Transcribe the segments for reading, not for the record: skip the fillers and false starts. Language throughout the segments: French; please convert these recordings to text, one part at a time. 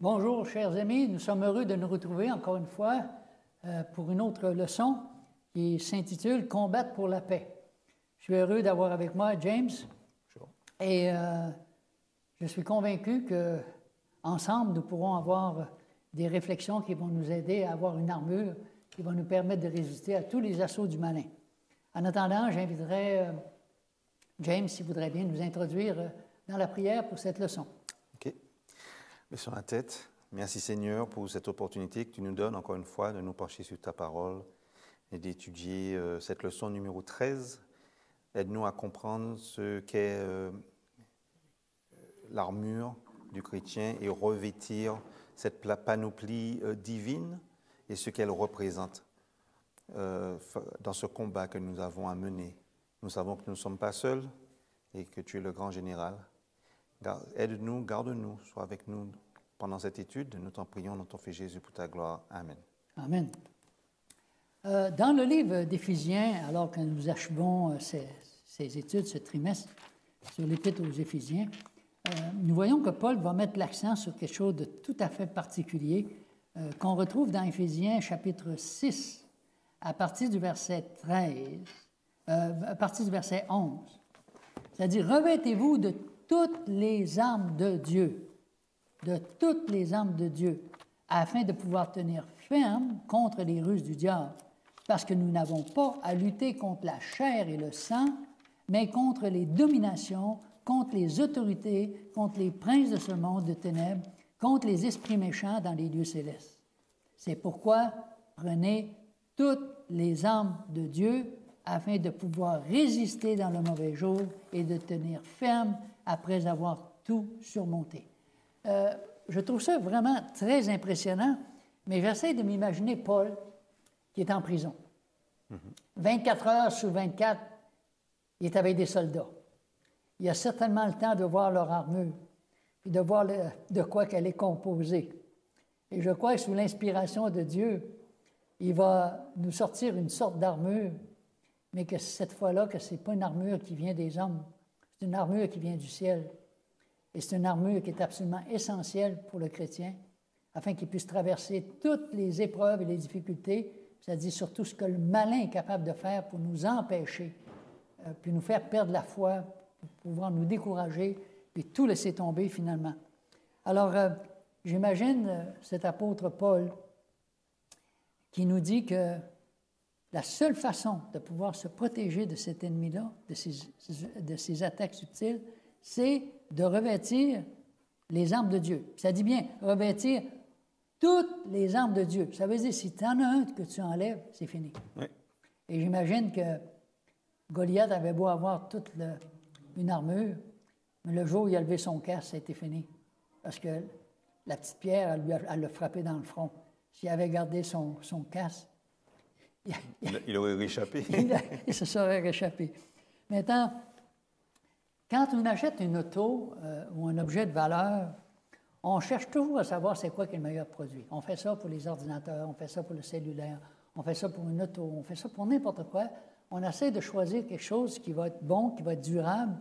Bonjour, chers amis. Nous sommes heureux de nous retrouver encore une fois pour une autre leçon qui s'intitule « Combattre pour la paix ». Je suis heureux d'avoir avec moi James. Bonjour. Et je suis convaincu qu'ensemble, nous pourrons avoir des réflexions qui vont nous aider à avoir une armure qui va nous permettre de résister à tous les assauts du malin. En attendant, j'inviterai James, s'il voudrait bien, nous introduire dans la prière pour cette leçon. OK. Baissons la tête. Merci Seigneur pour cette opportunité que tu nous donnes encore une fois de nous pencher sur ta parole et d'étudier cette leçon numéro 13. Aide-nous à comprendre ce qu'est l'armure du chrétien et revêtir cette panoplie divine et ce qu'elle représente dans ce combat que nous avons à mener. Nous savons que nous ne sommes pas seuls et que tu es le grand général. Aide-nous, garde-nous, sois avec nous pendant cette étude. Nous t'en prions dans ton Fils Jésus pour ta gloire. Amen. Amen. Dans le livre d'Éphésiens, alors que nous achevons ces études, ce trimestre, sur l'Épître aux Éphésiens, nous voyons que Paul va mettre l'accent sur quelque chose de tout à fait particulier qu'on retrouve dans Éphésiens chapitre 6, à partir du verset 13, à partir du verset 11. C'est-à-dire, revêtez-vous de toutes les armes de Dieu, afin de pouvoir tenir ferme contre les ruses du diable, parce que nous n'avons pas à lutter contre la chair et le sang, mais contre les dominations, contre les autorités, contre les princes de ce monde de ténèbres, contre les esprits méchants dans les lieux célestes. C'est pourquoi prenez toutes les armes de Dieu afin de pouvoir résister dans le mauvais jour et de tenir ferme après avoir tout surmonté. Je trouve ça vraiment très impressionnant, mais j'essaie de m'imaginer Paul qui est en prison. 24 heures sur 24, il est avec des soldats. Il a certainement le temps de voir leur armure, puis de voir de quoi qu'elle est composée. Et je crois que sous l'inspiration de Dieu, il va nous sortir une sorte d'armure, mais que cette fois-là, que ce n'est pas une armure qui vient des hommes, c'est une armure qui vient du ciel. Et c'est une armure qui est absolument essentielle pour le chrétien, afin qu'il puisse traverser toutes les épreuves et les difficultés, c'est-à-dire surtout ce que le malin est capable de faire pour nous empêcher, puis nous faire perdre la foi, pour pouvoir nous décourager, puis tout laisser tomber finalement. Alors, j'imagine cet apôtre Paul qui nous dit que la seule façon de pouvoir se protéger de cet ennemi-là, de ces attaques subtiles, c'est de revêtir les armes de Dieu. Ça dit bien revêtir toutes les armes de Dieu. Ça veut dire, si tu en as un que tu enlèves, c'est fini. Oui. Et j'imagine que Goliath avait beau avoir toute une armure, mais le jour où il a levé son casque, ça a été fini. Parce que la petite pierre, elle l'a frappé dans le front. S'il avait gardé son casque, il aurait réchappé. il se serait réchappé. Maintenant, quand on achète une auto ou un objet de valeur, on cherche toujours à savoir c'est quoi qui est le meilleur produit. On fait ça pour les ordinateurs, on fait ça pour le cellulaire, on fait ça pour une auto, on fait ça pour n'importe quoi. On essaie de choisir quelque chose qui va être bon, qui va être durable,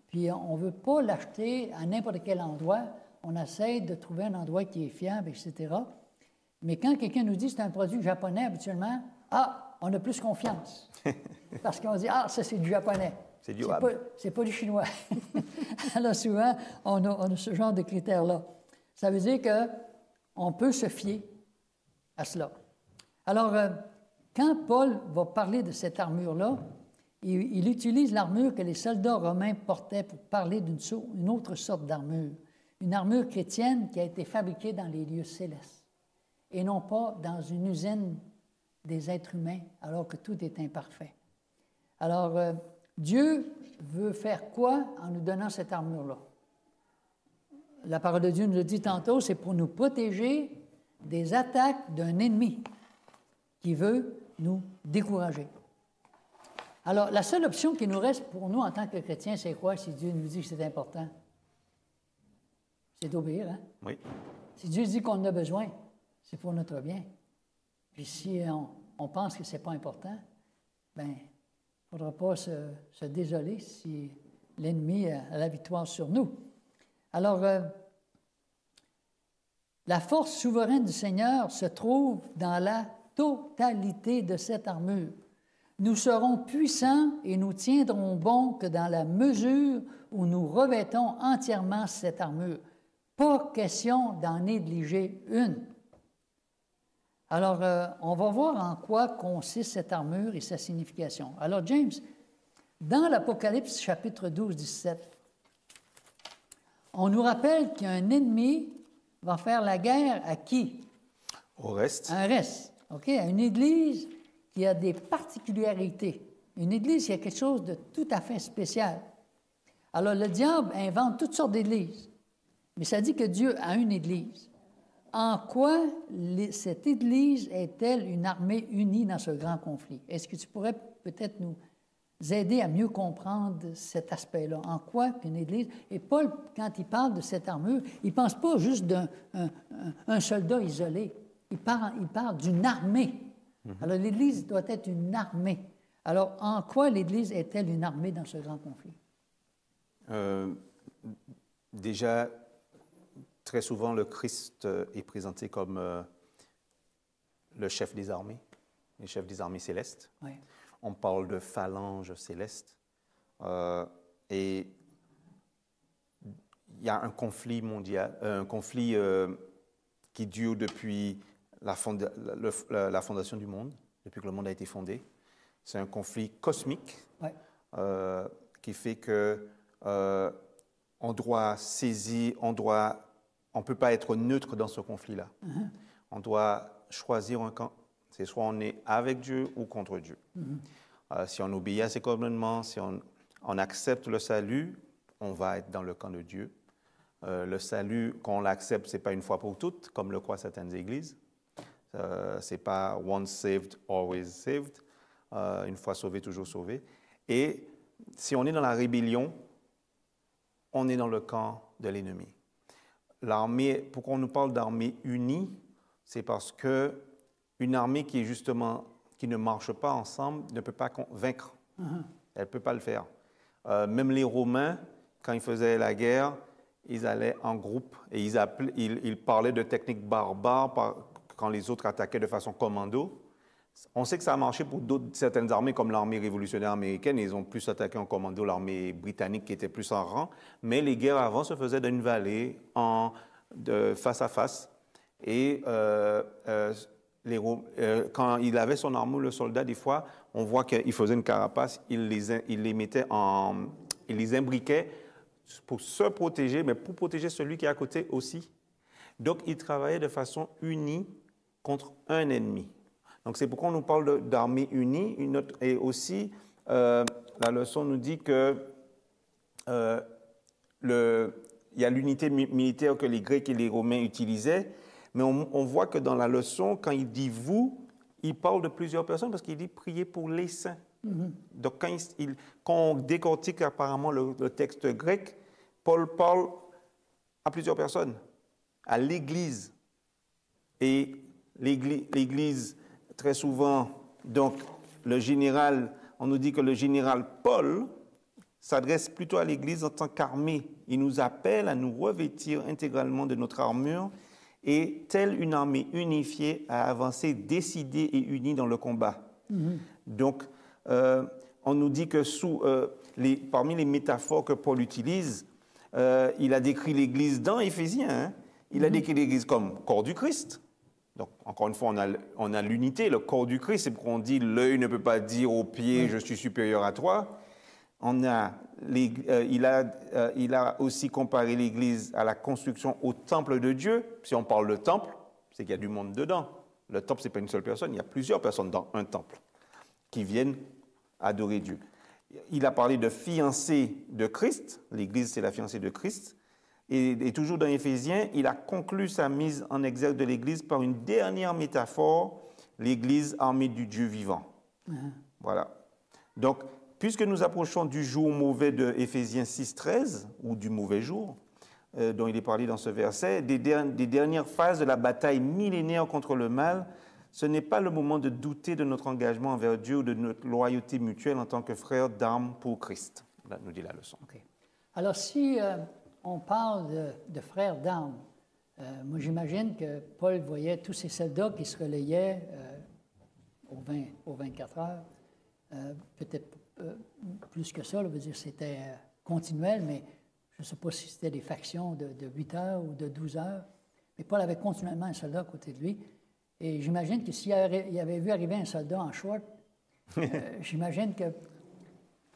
puis on ne veut pas l'acheter à n'importe quel endroit. On essaie de trouver un endroit qui est fiable, etc. Mais quand quelqu'un nous dit que c'est un produit japonais, habituellement, on a plus confiance. Parce qu'on dit, ça c'est du japonais. C'est durable. C'est pas du chinois. Alors souvent, on a ce genre de critères-là. Ça veut dire qu'on peut se fier à cela. Alors, quand Paul va parler de cette armure-là, il utilise l'armure que les soldats romains portaient pour parler d'une autre sorte d'armure. Une armure chrétienne qui a été fabriquée dans les lieux célestes et non pas dans une usine des êtres humains, alors que tout est imparfait. Alors, Dieu veut faire quoi en nous donnant cette armure-là? La parole de Dieu nous le dit tantôt, c'est pour nous protéger des attaques d'un ennemi qui veut nous décourager. Alors, la seule option qui nous reste pour nous en tant que chrétiens, c'est quoi si Dieu nous dit que c'est important? C'est d'obéir, hein? Oui. Si Dieu dit qu'on en a besoin, c'est pour notre bien. Puis si on pense que ce n'est pas important, bien, il ne faudra pas se désoler si l'ennemi a la victoire sur nous. Alors, La force souveraine du Seigneur se trouve dans la totalité de cette armure. Nous serons puissants et nous tiendrons bon que dans la mesure où nous revêtons entièrement cette armure. Pas question d'en négliger une. Alors, on va voir en quoi consiste cette armure et sa signification. Alors, James, dans l'Apocalypse chapitre 12, 17, on nous rappelle qu'un ennemi va faire la guerre à qui? Au reste. À un reste, OK? À une Église qui a des particularités. Une Église qui a quelque chose de tout à fait spécial. Alors, le diable invente toutes sortes d'églises. Mais ça dit que Dieu a une Église. En quoi cette Église est-elle une armée unie dans ce grand conflit? Est-ce que tu pourrais peut-être nous aider à mieux comprendre cet aspect-là? En quoi qu'une Église... Et Paul, quand il parle de cette armure, il ne pense pas juste d'un soldat isolé. Il parle d'une armée. Alors, l'Église doit être une armée. Alors, en quoi l'Église est-elle une armée dans ce grand conflit? Déjà, très souvent, le Christ est présenté comme le chef des armées, le chef des armées célestes. Oui. On parle de phalange céleste. Et il y a un conflit mondial, un conflit qui dure depuis la fondation du monde, depuis que le monde a été fondé. C'est un conflit cosmique qui fait que on doit saisir, on ne peut pas être neutre dans ce conflit-là. On doit choisir un camp. C'est soit on est avec Dieu ou contre Dieu. Si on obéit à ses commandements, si on accepte le salut, on va être dans le camp de Dieu. Le salut, quand on l'accepte, ce n'est pas une fois pour toutes, comme le croient certaines églises. Ce n'est pas once saved, always saved. Une fois sauvé, toujours sauvé. Et si on est dans la rébellion, on est dans le camp de l'ennemi. L'armée, pourquoi on nous parle d'armée unie? C'est parce que une armée qui est justement, qui ne marche pas ensemble ne peut pas vaincre. Elle ne peut pas le faire. Même les Romains, quand ils faisaient la guerre, ils allaient en groupe et ils parlaient de techniques barbares quand les autres attaquaient de façon commando. On sait que ça a marché pour certaines armées comme l'armée révolutionnaire américaine. Ils ont plus attaqué en commando l'armée britannique qui était plus en rang. Mais les guerres avant se faisaient dans une vallée, face à face. Et quand il avait son armure, le soldat, des fois, on voit qu'il faisait une carapace, il les imbriquait pour se protéger, mais pour protéger celui qui est à côté aussi. Donc, il travaillait de façon unie contre un ennemi. Donc, c'est pourquoi on nous parle d'armée unie. Et aussi, la leçon nous dit que il y a l'unité militaire que les Grecs et les Romains utilisaient, mais on voit que dans la leçon, quand il dit « vous », il parle de plusieurs personnes parce qu'il dit « priez pour les saints ». Donc, quand on décortique apparemment le texte grec, Paul parle à plusieurs personnes, à l'Église. Et l'Église, très souvent, donc, le général, on nous dit que le général Paul s'adresse plutôt à l'Église en tant qu'armée. Il nous appelle à nous revêtir intégralement de notre armure et, telle une armée unifiée, à avancer décidée et unie dans le combat. Donc, on nous dit que parmi les métaphores que Paul utilise, il a décrit l'Église dans Éphésiens. Il a décrit l'Église comme corps du Christ. Donc, encore une fois, on a l'unité, le corps du Christ. C'est pourquoi on dit l'œil ne peut pas dire au pied je suis supérieur à toi. Il a aussi comparé l'Église à la construction au temple de Dieu. Si on parle de temple, c'est qu'il y a du monde dedans. Le temple, ce n'est pas une seule personne, il y a plusieurs personnes dans un temple qui viennent adorer Dieu. Il a parlé de fiancée de Christ. L'Église, c'est la fiancée de Christ. Et toujours dans Éphésiens, il a conclu sa mise en exergue de l'Église par une dernière métaphore, l'Église armée du Dieu vivant. Voilà. Donc, puisque nous approchons du jour mauvais de Éphésiens 6,13, ou du mauvais jour, dont il est parlé dans ce verset, des dernières phases de la bataille millénaire contre le mal, ce n'est pas le moment de douter de notre engagement envers Dieu ou de notre loyauté mutuelle en tant que frères d'armes pour Christ. Là, nous dit la leçon. Okay. Alors, si on parle de frères d'armes, Moi, j'imagine que Paul voyait tous ces soldats qui se relayaient aux 24 heures. Peut-être plus que ça, là, veut dire c'était continuel, mais je ne sais pas si c'était des factions de 8 heures ou de 12 heures. Mais Paul avait continuellement un soldat à côté de lui. Et j'imagine que s'il avait vu arriver un soldat en short, j'imagine que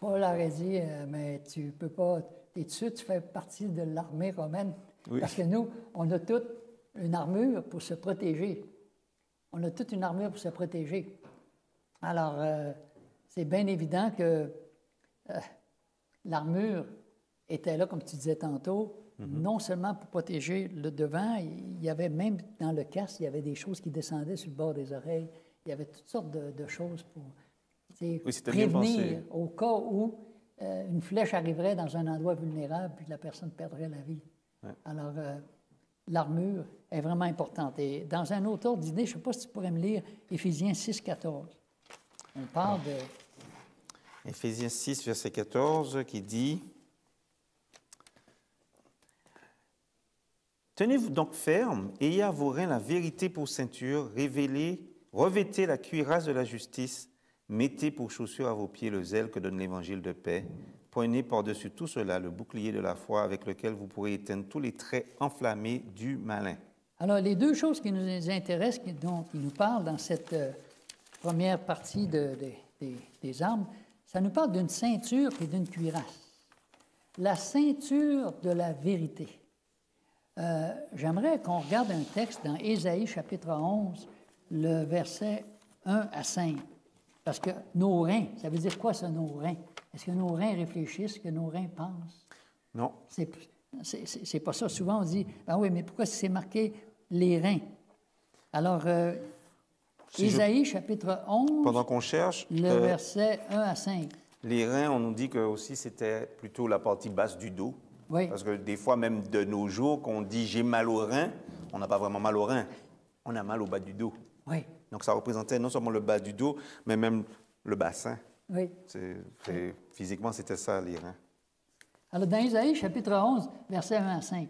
Paul aurait dit mais tu peux pas, t'es dessus, tu fais partie de l'armée romaine. Oui. Parce que nous, on a toute une armure pour se protéger. On a toute une armure pour se protéger. Alors, c'est bien évident que l'armure était là, comme tu disais tantôt, non seulement pour protéger le devant, il y avait même dans le casque, il y avait des choses qui descendaient sur le bord des oreilles. Il y avait toutes sortes de choses pour prévenir au cas où une flèche arriverait dans un endroit vulnérable puis la personne perdrait la vie. Ouais. Alors, l'armure est vraiment importante. Et dans un autre ordre d'idée, je ne sais pas si tu pourrais me lire Éphésiens 6, 14. On parle de... Éphésiens 6, verset 14, qui dit « Tenez-vous donc ferme, ayez à vos reins la vérité pour ceinture, revêtez la cuirasse de la justice, mettez pour chaussure à vos pieds le zèle que donne l'évangile de paix, prenez par-dessus tout cela le bouclier de la foi avec lequel vous pourrez éteindre tous les traits enflammés du malin. » Alors, les deux choses qui nous intéressent, dont il nous parle dans cette première partie des armes, ça nous parle d'une ceinture et d'une cuirasse. La ceinture de la vérité. J'aimerais qu'on regarde un texte dans Ésaïe, chapitre 11, le verset 1 à 5. Parce que nos reins, ça veut dire quoi ça, nos reins? Est-ce que nos reins réfléchissent, est-ce que nos reins pensent? Non. C'est pas ça. Souvent, on dit, ben oui, mais pourquoi c'est marqué les reins? Alors, Ésaïe, chapitre 11, pendant qu'on cherche, le verset 1 à 5. Les reins, on nous dit que aussi c'était plutôt la partie basse du dos. Oui. Parce que des fois, même de nos jours, quand on dit « j'ai mal aux reins », on n'a pas vraiment mal aux reins. On a mal au bas du dos. Oui. Donc, ça représentait non seulement le bas du dos, mais même le bassin. Oui. Physiquement, c'était ça, les reins. Alors, dans Ésaïe, chapitre 11, versets 1 à 5,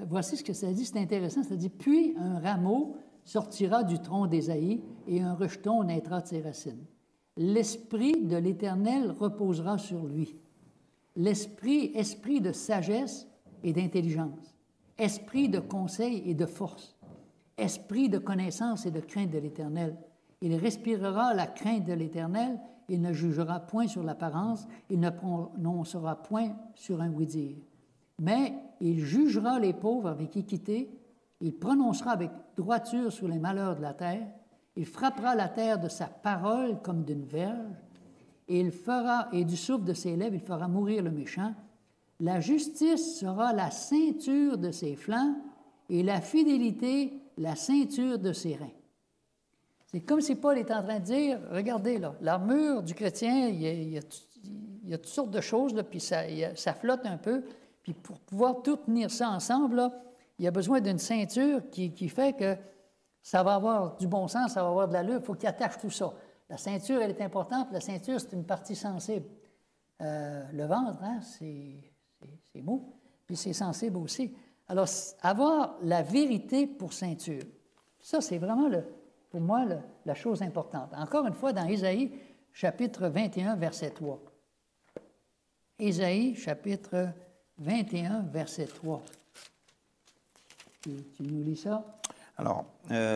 voici ce que ça dit, c'est intéressant, ça dit « Puis un rameau sortira du tronc d'Ésaïe, et un rejeton naîtra de ses racines. L'Esprit de l'Éternel reposera sur lui. Esprit de sagesse et d'intelligence, esprit de conseil et de force, esprit de connaissance et de crainte de l'Éternel. Il respirera la crainte de l'Éternel, il ne jugera point sur l'apparence, il ne prononcera point sur un oui-dire. Mais il jugera les pauvres avec équité, il prononcera avec droiture sur les malheurs de la terre, il frappera la terre de sa parole comme d'une verge, et du souffle de ses lèvres, il fera mourir le méchant. La justice sera la ceinture de ses flancs, et la fidélité, la ceinture de ses reins. C'est comme si Paul est en train de dire, regardez là, l'armure du chrétien, il y a toutes sortes de choses, là, puis ça flotte un peu, puis pour pouvoir tout tenir ça ensemble, là, il y a besoin d'une ceinture qui fait que ça va avoir du bon sens, ça va avoir de l'allure, il faut qu'il attache tout ça. La ceinture, elle est importante, la ceinture, c'est une partie sensible. Le ventre, hein, c'est mou, puis c'est sensible aussi. Alors, avoir la vérité pour ceinture, ça, c'est vraiment, pour moi, la chose importante. Encore une fois, dans Ésaïe, chapitre 21, verset 3. Ésaïe, chapitre 21, verset 3. Tu nous lis ça? Alors,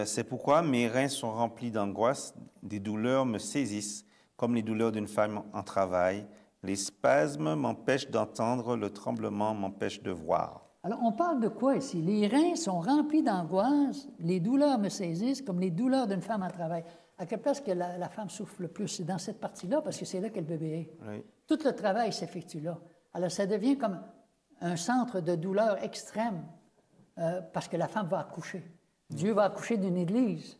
c'est pourquoi mes reins sont remplis d'angoisse, des douleurs me saisissent, comme les douleurs d'une femme en travail. Les spasmes m'empêchent d'entendre, le tremblement m'empêche de voir. Alors, on parle de quoi ici? Les reins sont remplis d'angoisse, les douleurs me saisissent, comme les douleurs d'une femme en travail. À quelle place que la femme souffre le plus? C'est dans cette partie-là, parce que c'est là que le bébé est. Oui. Tout le travail s'effectue là. Alors, ça devient comme un centre de douleur extrême, parce que la femme va accoucher. Dieu va accoucher d'une église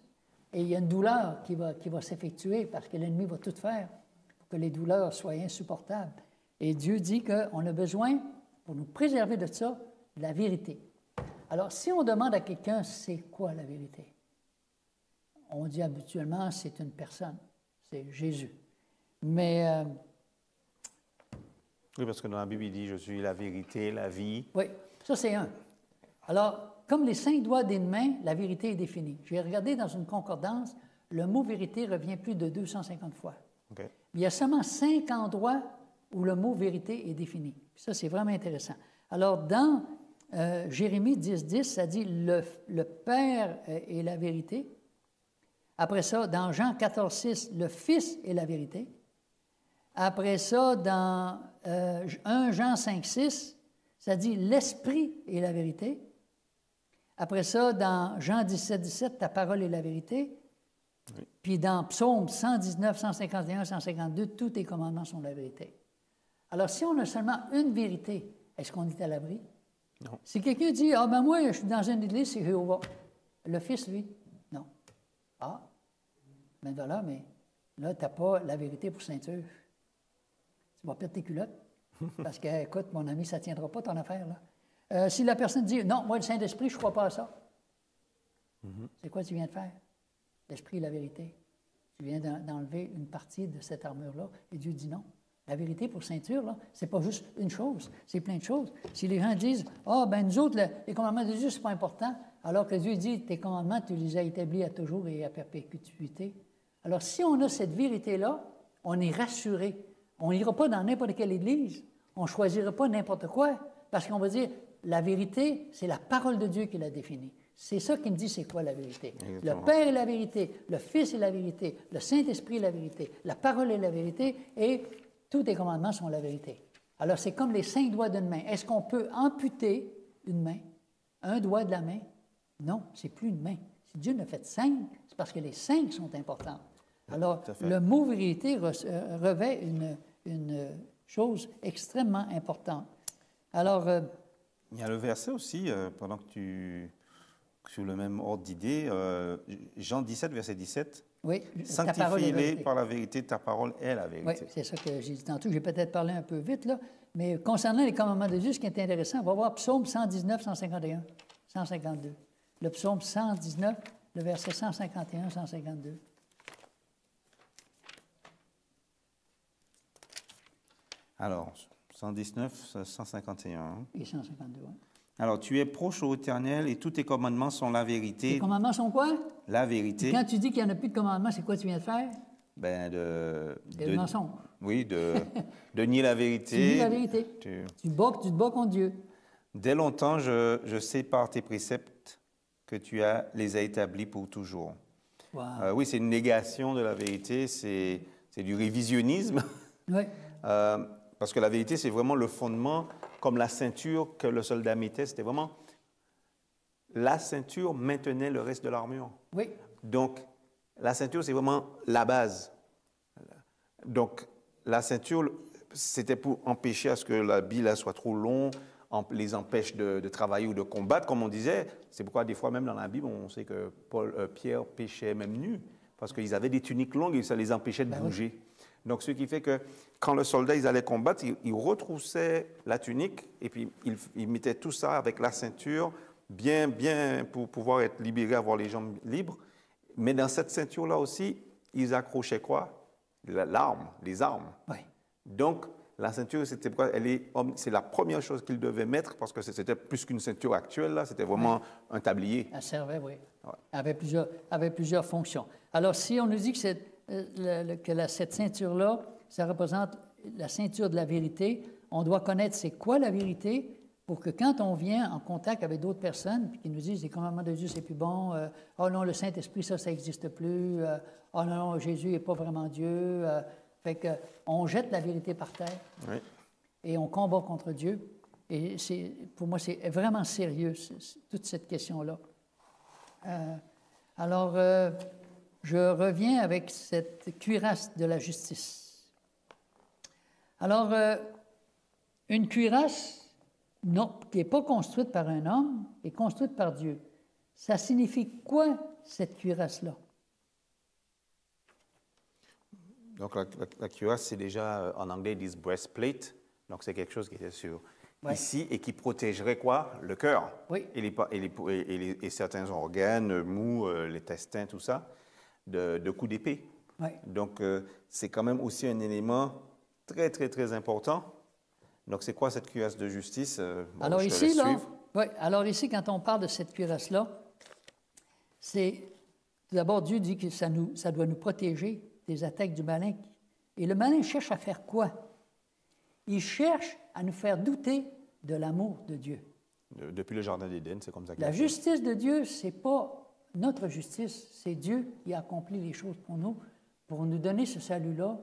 et il y a une douleur qui va s'effectuer parce que l'ennemi va tout faire pour que les douleurs soient insupportables. Et Dieu dit qu'on a besoin, pour nous préserver de ça, de la vérité. Alors, si on demande à quelqu'un, c'est quoi la vérité? On dit habituellement, c'est une personne, c'est Jésus. Mais... oui, parce que dans la Bible, il dit, je suis la vérité, la vie. Oui, ça c'est un. Alors, comme les 5 doigts d'une main, la vérité est définie. J'ai regardé dans une concordance, le mot vérité revient plus de 250 fois. OK. Il y a seulement 5 endroits où le mot vérité est défini. Ça, c'est vraiment intéressant. Alors, dans Jérémie 10, ça dit le Père est la vérité. Après ça, dans Jean 14, le Fils est la vérité. Après ça, dans 1 Jean 5, ça dit l'Esprit est la vérité. Après ça, dans Jean 17, ta parole est la vérité. Oui. Puis dans Psaume 119, 151, 152, tous tes commandements sont la vérité. Alors, si on a seulement une vérité, est-ce qu'on est à l'abri? Non. Si quelqu'un dit, ah ben moi, je suis dans une église, c'est Jéhovah. Le Fils, lui, non. Ah, ben voilà, mais là, tu n'as pas la vérité pour ceinture. Tu vas perdre tes culottes. Parce que, écoute, mon ami, ça ne tiendra pas ton affaire, là. Si la personne dit, non, moi, le Saint-Esprit, je ne crois pas à ça. C'est quoi tu viens de faire? L'Esprit et la vérité. Tu viens d'enlever une partie de cette armure-là, et Dieu dit non. La vérité pour ceinture, là, c'est pas juste une chose, c'est plein de choses. Si les gens disent, ah, ben nous autres, les commandements de Dieu, c'est pas important, alors que Dieu dit, tes commandements, tu les as établis à toujours et à perpétuité. Alors, si on a cette vérité-là, on est rassuré. On n'ira pas dans n'importe quelle église, on ne choisira pas n'importe quoi, parce qu'on va dire, la vérité, c'est la parole de Dieu qui l'a définie. C'est ça qui me dit c'est quoi la vérité. Exactement. Le Père est la vérité, le Fils est la vérité, le Saint-Esprit est la vérité, la parole est la vérité, et tous tes commandements sont la vérité. Alors, c'est comme les 5 doigts d'une main. Est-ce qu'on peut amputer une main, un doigt de la main? Non, c'est plus une main. Si Dieu en a fait 5, c'est parce que les 5 sont importants. Alors, le mot vérité revêt une chose extrêmement importante. Alors, il y a le verset aussi, pendant que sur le même ordre d'idée, Jean 17, verset 17. oui, Sanctifie-les par la vérité, ta parole est la vérité. Oui, c'est ça que j'ai dit tantôt. J'ai peut-être parlé un peu vite, là. Mais concernant les commandements de Dieu, ce qui est intéressant, on va voir Psaume 119, 151, 152. Le Psaume 119, le verset 151, 152. Alors, 119, 151. Et 152, oui. Alors, tu es proche au Éternel et tous tes commandements sont la vérité. Les commandements sont quoi? La vérité. Et quand tu dis qu'il n'y en a plus de commandements, c'est quoi tu viens de faire? Ben, Le mensonge. Oui, de nier la vérité. Tu nies la vérité. Tu te bats contre Dieu. Dès longtemps, je sais par tes préceptes que les as établis pour toujours. Wow. Oui, c'est une négation de la vérité, c'est du révisionnisme. Oui. Parce que la vérité, c'est vraiment le fondement, comme la ceinture que le soldat mettait, c'était vraiment... La ceinture maintenait le reste de l'armure. Oui. Donc, la ceinture, c'est vraiment la base. Donc, la ceinture, c'était pour empêcher à ce que l'habit soit trop long, les empêche de travailler ou de combattre, comme on disait. C'est pourquoi, des fois, même dans la Bible, on sait que Pierre péchait même nu, parce qu'ils avaient des tuniques longues et ça les empêchait de bouger. Oui. Donc, ce qui fait que quand le soldat, ils allaient combattre, ils retroussaient la tunique et puis ils mettaient tout ça avec la ceinture, bien, pour pouvoir être libérés, avoir les jambes libres. Mais dans cette ceinture-là aussi, ils accrochaient quoi? L'arme, les armes. Oui. Donc, la ceinture, c'était pourquoi c'est la première chose qu'ils devaient mettre, parce que c'était plus qu'une ceinture actuelle, là, c'était vraiment un tablier. Elle servait, oui. Ouais. Avait plusieurs fonctions. Alors, si on nous dit que cette ceinture-là, ça représente la ceinture de la vérité, on doit connaître c'est quoi la vérité pour que quand on vient en contact avec d'autres personnes puis qui nous disent les commandements de Dieu, c'est plus bon, oh non, le Saint-Esprit, ça n'existe plus, oh non, Jésus n'est pas vraiment Dieu. Fait qu'on jette la vérité par terre et on combat contre Dieu. Et pour moi, c'est vraiment sérieux, toute cette question-là. Alors, je reviens avec cette cuirasse de la justice. Alors, une cuirasse qui n'est pas construite par un homme, est construite par Dieu. Ça signifie quoi, cette cuirasse-là? Donc, la cuirasse, c'est déjà, en anglais, ils disent breastplate. Donc, c'est quelque chose qui était sur ici et qui protégerait quoi? Le cœur. Oui. Et certains organes mous, les intestins, tout ça, de coups d'épée. Oui. Donc, c'est quand même aussi un élément très, très, très important. Donc, c'est quoi cette cuirasse de justice? Alors ici, là, Oui, alors ici, quand on parle de cette cuirasse-là, c'est tout d'abord Dieu dit que ça doit nous protéger des attaques du malin. Et le malin cherche à faire quoi? Il cherche à nous faire douter de l'amour de Dieu. Depuis le Jardin d'Éden, c'est comme ça qu'il La a fait. justice de Dieu, ce n'est pas notre justice, c'est Dieu qui a accompli les choses pour nous donner ce salut-là.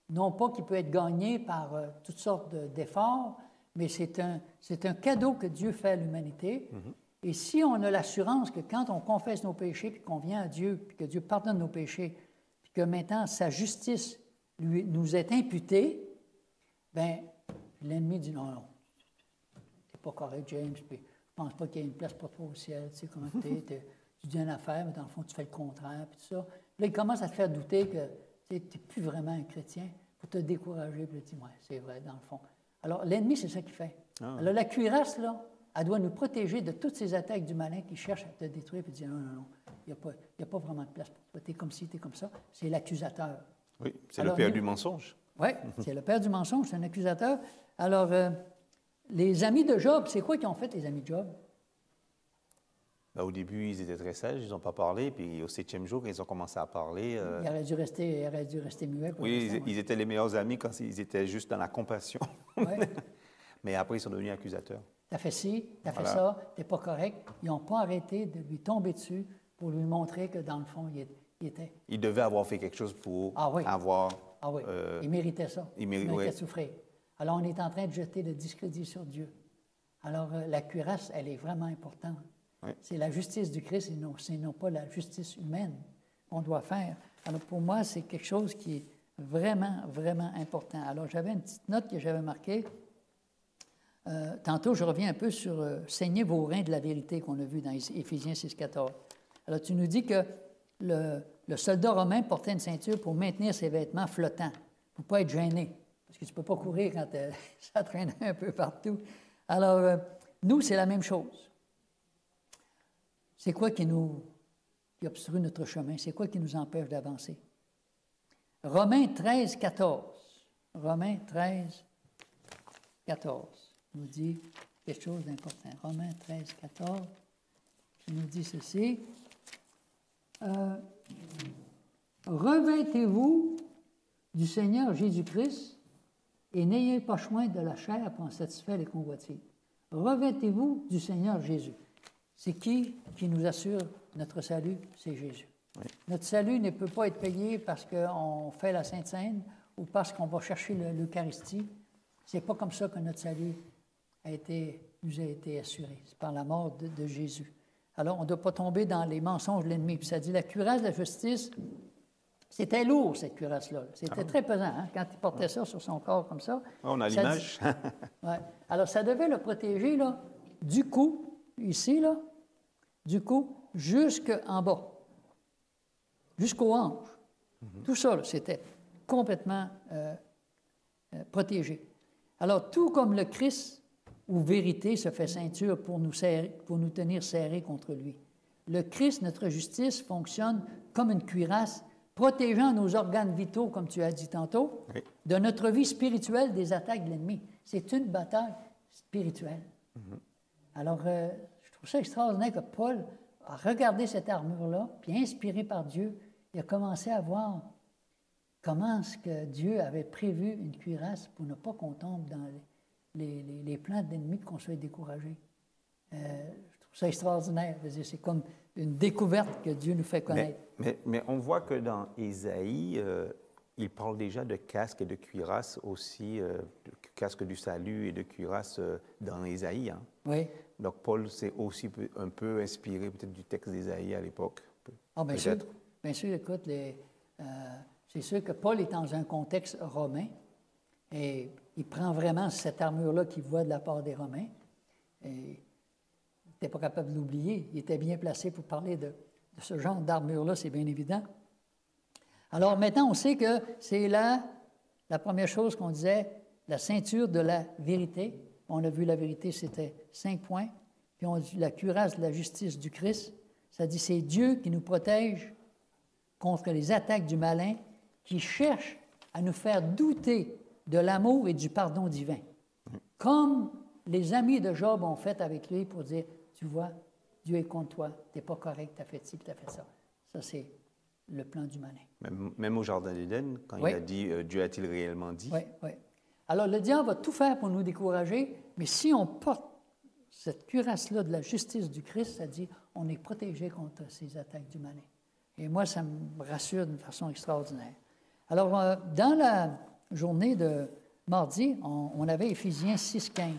Non pas qu'il peut être gagné par toutes sortes d'efforts, mais c'est un cadeau que Dieu fait à l'humanité. Et si on a l'assurance que quand on confesse nos péchés, puis qu'on vient à Dieu, puis que Dieu pardonne nos péchés, puis que maintenant sa justice nous est imputée, bien, l'ennemi dit non, t'es pas correct, James, puis je pense pas qu'il y ait une place pour toi au ciel, tu sais comment tu dis une affaire, mais dans le fond, tu fais le contraire, puis tout ça. Puis là, il commence à te faire douter que tu n'es plus vraiment un chrétien pour te décourager, puis il dit, ouais, c'est vrai, dans le fond. Alors, l'ennemi, c'est ça qu'il fait. Ah. Alors, la cuirasse, là, elle doit nous protéger de toutes ces attaques du malin qui cherche à te détruire, puis dire, non, il n'y a pas vraiment de place pour toi, t'es comme ci, t'es comme ça. C'est l'accusateur. Oui, c'est le père du mensonge. Oui, c'est le père du mensonge, c'est un accusateur. Alors, les amis de Job, c'est quoi qu'ils ont fait, les amis de Job? Ben, au début, ils étaient très sages, ils n'ont pas parlé, puis au 7e jour, ils ont commencé à parler. Ils auraient dû rester muets. Oui, ils étaient les meilleurs amis quand ils étaient juste dans la compassion. Ouais. Mais après, ils sont devenus accusateurs. T'as fait ci, t'as fait ça, t'es pas correct. Ils n'ont pas arrêté de lui tomber dessus pour lui montrer que, dans le fond, il était... Il devait avoir fait quelque chose pour avoir... Ah oui, il méritait ça. Il méritait de souffrir. Alors, on est en train de jeter le discrédit sur Dieu. Alors, la cuirasse, elle est vraiment importante. Oui. C'est la justice du Christ et non pas la justice humaine qu'on doit faire. Alors, pour moi, c'est quelque chose qui est vraiment, vraiment important. Alors, j'avais une petite note que j'avais marquée. Tantôt, je reviens un peu sur « saignez vos reins de la vérité » qu'on a vu dans Éphésiens 6,14. Alors, tu nous dis que le soldat romain portait une ceinture pour maintenir ses vêtements flottants, pour ne pas être gêné, parce que tu ne peux pas courir quand ça traîne un peu partout. Alors, nous, c'est la même chose. C'est quoi qui obstrue notre chemin? C'est quoi qui nous empêche d'avancer? Romains 13, 14. Romains 13, 14 nous dit quelque chose d'important. Romains 13, 14, qui nous dit ceci. Revêtez-vous du Seigneur Jésus-Christ et n'ayez pas soin de la chair pour en satisfaire les convoitises. Revêtez-vous du Seigneur Jésus. C'est qui nous assure notre salut? C'est Jésus. Oui. Notre salut ne peut pas être payé parce qu'on fait la Sainte Seine ou parce qu'on va chercher l'Eucharistie. Ce n'est pas comme ça que notre salut nous a été assuré. C'est par la mort de Jésus. Alors, on ne doit pas tomber dans les mensonges de l'ennemi. Puis ça dit, la cuirasse de la justice, c'était lourd, cette cuirasse-là. C'était très pesant, hein? Quand il portait ça sur son corps comme ça. On a l'image. Ouais. Alors, ça devait le protéger là, du cou, ici, là, du cou jusqu'en bas, jusqu'aux hanches. Tout ça, là, c'était complètement protégé. Alors, tout comme le Christ ou vérité se fait ceinture pour nous tenir serrés contre lui. Le Christ, notre justice, fonctionne comme une cuirasse, protégeant nos organes vitaux, comme tu as dit tantôt, oui, de notre vie spirituelle des attaques de l'ennemi. C'est une bataille spirituelle. Alors, je trouve ça extraordinaire que Paul a regardé cette armure-là, puis inspiré par Dieu, il a commencé à voir comment est-ce que Dieu avait prévu une cuirasse pour ne pas qu'on tombe dans les plans de l'ennemi, qu'on soit découragé. Je trouve ça extraordinaire. C'est comme une découverte que Dieu nous fait connaître. Mais on voit que dans Ésaïe, il parle déjà de casque et de cuirasse aussi, de casque du salut et de cuirasse dans Ésaïe. Hein. Oui. Donc Paul s'est aussi un peu inspiré peut-être du texte d'Ésaïe à l'époque. Ah, bien sûr. Bien sûr, écoute, c'est sûr que Paul est dans un contexte romain et il prend vraiment cette armure-là qu'il voit de la part des Romains. Et il n'était pas capable de l'oublier. Il était bien placé pour parler de ce genre d'armure-là, c'est bien évident. Alors maintenant, on sait que c'est la première chose qu'on disait, la ceinture de la vérité. On a vu la vérité, c'était 5 points. Puis on dit la cuirasse de la justice du Christ. Ça dit c'est Dieu qui nous protège contre les attaques du malin qui cherche à nous faire douter de l'amour et du pardon divin. Comme les amis de Job ont fait avec lui pour dire, tu vois, Dieu est contre toi, tu n'es pas correct, tu as fait ci, tu as fait ça. Ça, c'est le plan du malin. Même au Jardin d'Éden, quand Oui. il a dit Dieu a-t-il réellement dit? Oui, oui. Alors, le diable va tout faire pour nous décourager, mais si on porte cette cuirasse-là de la justice du Christ, ça dit on est protégé contre ces attaques du malin. Et moi, ça me rassure d'une façon extraordinaire. Alors, dans la journée de mardi, on avait Éphésiens 6,15.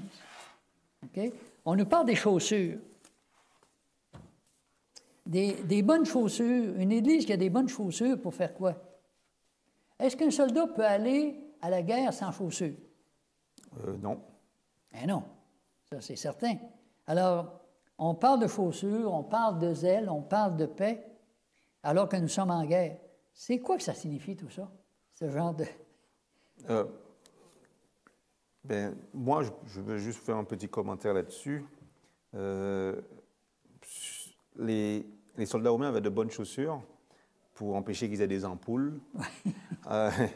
OK? On nous parle des chaussures. Des bonnes chaussures. Une église qui a des bonnes chaussures pour faire quoi? Est-ce qu'un soldat peut aller à la guerre sans chaussures? Non. Ben non, ça c'est certain. Alors, on parle de chaussures, on parle de zèle, on parle de paix, alors que nous sommes en guerre. C'est quoi que ça signifie tout ça, ce genre de... Moi, je veux juste faire un petit commentaire là-dessus. Les soldats romains avaient de bonnes chaussures pour empêcher qu'ils aient des ampoules.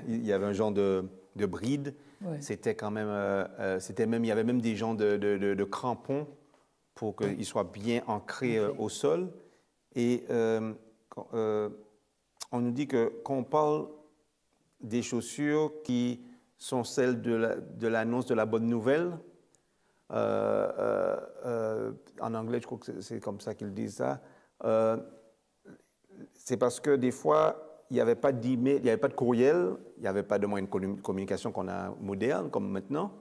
Il y avait un genre de bride. Ouais. C'était quand même, il y avait même des genres de crampons pour qu'ils soient bien ancrés au sol. Et on nous dit que quand on parle des chaussures qui sont celles de l'annonce de la bonne nouvelle, en anglais, je crois que c'est comme ça qu'ils disent ça, c'est parce que des fois, il n'y avait pas d'email, il n'y avait pas de courriel, il n'y avait pas de moyens de communication qu'on a moderne, comme maintenant.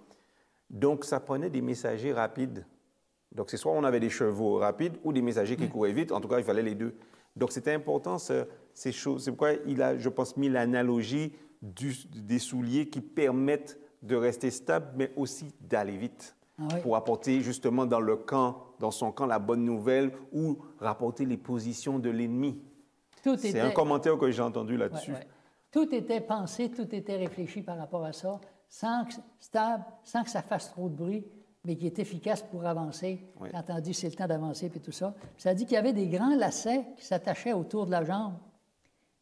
Donc, ça prenait des messagers rapides. Donc, c'est soit on avait des chevaux rapides ou des messagers qui couraient vite. En tout cas, il fallait les deux. Donc, c'était important, ces choses. C'est pourquoi il a, je pense, mis l'analogie des souliers qui permettent de rester stable, mais aussi d'aller vite. Pour apporter justement dans son camp, la bonne nouvelle ou rapporter les positions de l'ennemi. C'est un commentaire que j'ai entendu là-dessus. Ouais. Tout était pensé, tout était réfléchi par rapport à ça, sans que ça fasse trop de bruit, mais qui est efficace pour avancer. Oui. Quand on dit c'est le temps d'avancer, puis tout ça. Puis ça dit qu'il y avait des grands lacets qui s'attachaient autour de la jambe.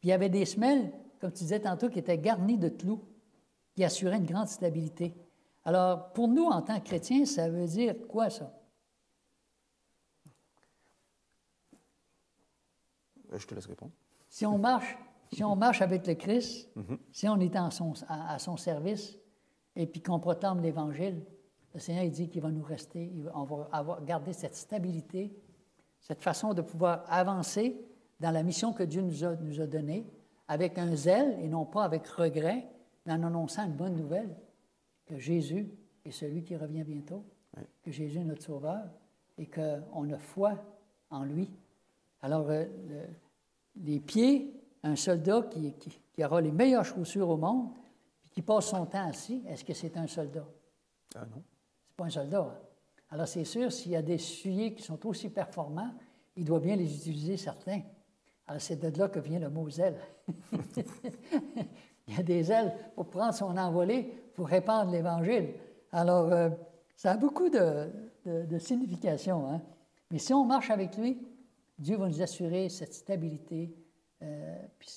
Puis il y avait des semelles, comme tu disais tantôt, qui étaient garnies de clous, qui assuraient une grande stabilité. Alors, pour nous, en tant que chrétiens, ça veut dire quoi, ça? Je te laisse répondre. Si on marche avec le Christ, si on est à son service, et puis qu'on proclame l'Évangile, le Seigneur il dit qu'il va nous rester, on va garder cette stabilité, cette façon de pouvoir avancer dans la mission que Dieu nous a donnée, avec un zèle et non pas avec regret, mais en annonçant une bonne nouvelle, que Jésus est celui qui revient bientôt, que Jésus est notre Sauveur, et qu'on a foi en lui. Alors, les pieds, un soldat qui aura les meilleures chaussures au monde, puis qui passe son temps assis, est-ce que c'est un soldat? Non. C'est pas un soldat. Hein? Alors, c'est sûr, s'il y a des souliers qui sont aussi performants, il doit bien les utiliser, certains. Alors, c'est de là que vient le mot zèle. Il y a des ailes pour prendre son envolée, pour répandre l'Évangile. Alors, ça a beaucoup de signification. Hein? Mais si on marche avec lui, Dieu va nous assurer cette stabilité, puis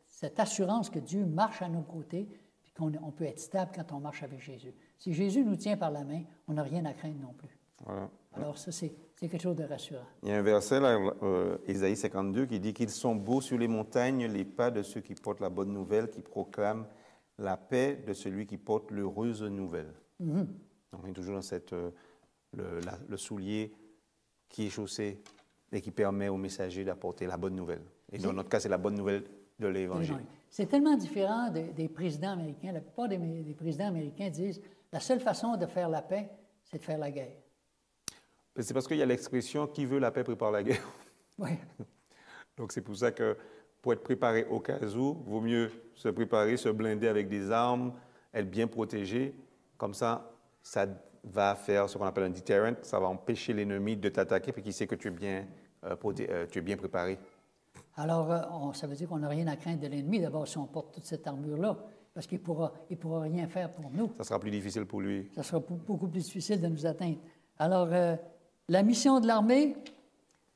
cette assurance que Dieu marche à nos côtés, puis qu'on peut être stable quand on marche avec Jésus. Si Jésus nous tient par la main, on n'a rien à craindre non plus. Voilà. Alors ça, c'est quelque chose de rassurant. Il y a un verset, là, Ésaïe 52, qui dit qu'ils sont beaux sur les montagnes, les pas de ceux qui portent la bonne nouvelle, qui proclament la paix de celui qui porte l'heureuse nouvelle. Donc, on est toujours dans le soulier qui est chaussé et qui permet aux messagers d'apporter la bonne nouvelle. Et dans notre cas, c'est la bonne nouvelle de l'Évangile. C'est tellement différent des présidents américains. La plupart des présidents américains disent la seule façon de faire la paix, c'est de faire la guerre. C'est parce qu'il y a l'expression « qui veut la paix prépare la guerre ». Oui. Donc, c'est pour ça que pour être préparé au cas où, il vaut mieux se préparer, se blinder avec des armes, être bien protégé. Comme ça, ça va faire ce qu'on appelle un deterrent. Ça va empêcher l'ennemi de t'attaquer puis qu'il sait que tu es bien préparé. Alors, ça veut dire qu'on n'a rien à craindre de l'ennemi, d'abord, si on porte toute cette armure-là, parce qu'il ne pourra rien faire pour nous. Ça sera plus difficile pour lui. Ça sera beaucoup plus difficile de nous atteindre. Alors, la mission de l'armée,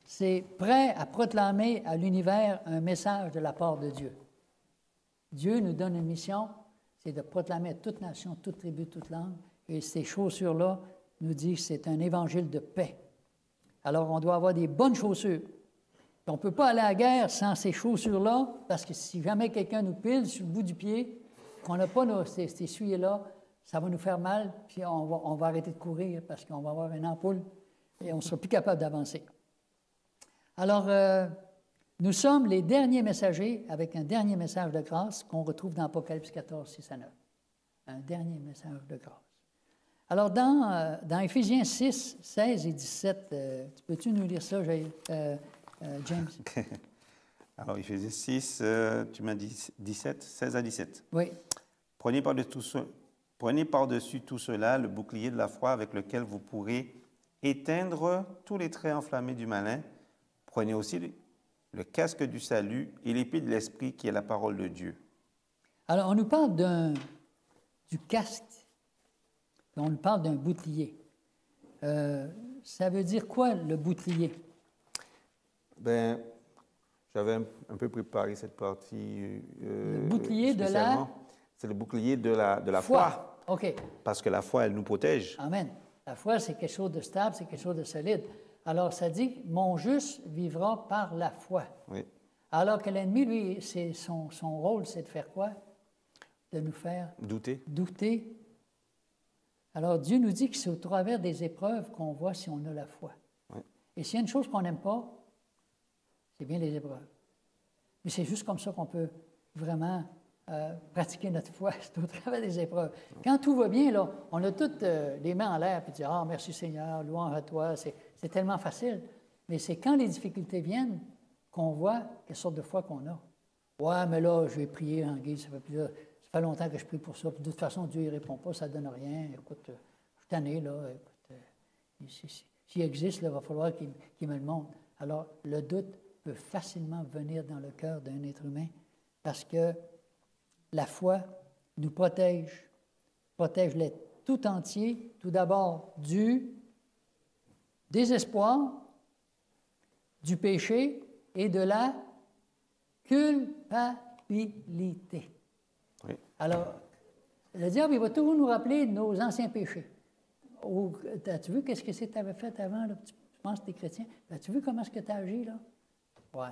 c'est prêt à proclamer à l'univers un message de la part de Dieu. Dieu nous donne une mission, c'est de proclamer à toute nation, toute tribu, toute langue, et ces chaussures-là nous dit que c'est un évangile de paix. Alors, on doit avoir des bonnes chaussures. Puis on ne peut pas aller à la guerre sans ces chaussures-là, parce que si jamais quelqu'un nous pile sur le bout du pied, qu'on n'a pas ces essuyers-là, ça va nous faire mal, puis on va arrêter de courir parce qu'on va avoir une ampoule et on ne sera plus capable d'avancer. Alors, nous sommes les derniers messagers avec un dernier message de grâce qu'on retrouve dans Apocalypse 14, 6 à 9. Un dernier message de grâce. Alors, dans Éphésiens 6, 16 et 17, peux-tu nous lire ça, James? Alors, Éphésiens 6, tu m'as dit 17, 16 à 17. Oui. Prenez par-dessus tout cela le bouclier de la foi avec lequel vous pourrez éteindre tous les traits enflammés du malin. Prenez aussi le casque du salut et l'épée de l'esprit qui est la parole de Dieu. Alors, on nous parle du casque, on nous parle d'un bouclier. Ça veut dire quoi, le bouclier? Ben, j'avais un peu préparé cette partie. Le bouclier de la... C'est le bouclier de la foi. OK. Parce que la foi, elle nous protège. Amen. La foi, c'est quelque chose de stable, c'est quelque chose de solide. Alors, ça dit, mon juste vivra par la foi. Oui. Alors que l'ennemi, lui, son rôle, c'est de faire quoi? De nous faire douter. Alors, Dieu nous dit que c'est au travers des épreuves qu'on voit si on a la foi. Oui. Et s'il y a une chose qu'on n'aime pas, c'est bien les épreuves. Mais c'est juste comme ça qu'on peut vraiment pratiquer notre foi, c'est au travers des épreuves. Quand tout va bien, là, on a toutes les mains en l'air et dire « Ah, merci Seigneur, louange à toi », c'est tellement facile. Mais c'est quand les difficultés viennent qu'on voit quelle sorte de foi qu'on a. « Ouais, mais là, je vais prier en guise, ça fait longtemps que je prie pour ça, puis de toute façon, Dieu ne répond pas, ça ne donne rien. Écoute, je suis tanné, là, écoute, s'il existe, il va falloir qu'il me le montre. » Alors, le doute peut facilement venir dans le cœur d'un être humain parce que la foi nous protège l'être tout entier, tout d'abord du désespoir, du péché et de la culpabilité. Oui. Alors, le diable, il va toujours nous rappeler nos anciens péchés. As-tu vu qu'est-ce que c'est que tu avais fait avant? Là? Tu penses que tu es chrétien? As-tu vu comment est-ce que tu as agi? Là? Ouais.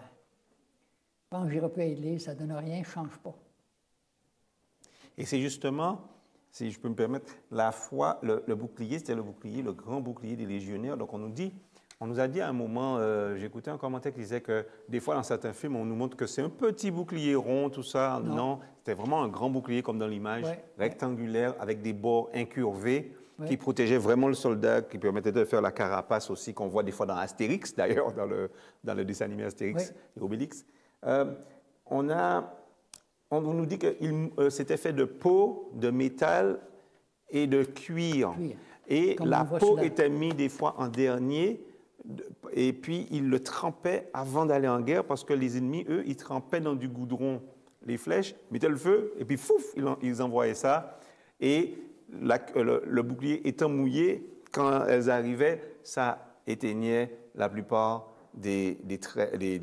Je pense que j'irai plus à l'église, ça ne donne rien, je ne change pas. Et c'est justement, si je peux me permettre, la foi, le bouclier, c'était le bouclier, le grand bouclier des légionnaires. Donc on nous a dit à un moment, j'écoutais un commentaire qui disait que des fois dans certains films, on nous montre que c'est un petit bouclier rond, tout ça. Non, c'était vraiment un grand bouclier comme dans l'image, rectangulaire, avec des bords incurvés, qui protégeait vraiment le soldat, qui permettait de faire la carapace aussi, qu'on voit des fois dans Astérix, d'ailleurs, dans le dessin animé Astérix et Obélix. On nous dit que c'était fait de peau, de métal et de cuir. Et la peau était mise des fois en dernier, et puis ils le trempaient avant d'aller en guerre, parce que les ennemis, eux, ils trempaient dans du goudron les flèches, mettaient le feu, et puis fouf, ils envoyaient ça. Et le bouclier étant mouillé, quand elles arrivaient, ça éteignait la plupart des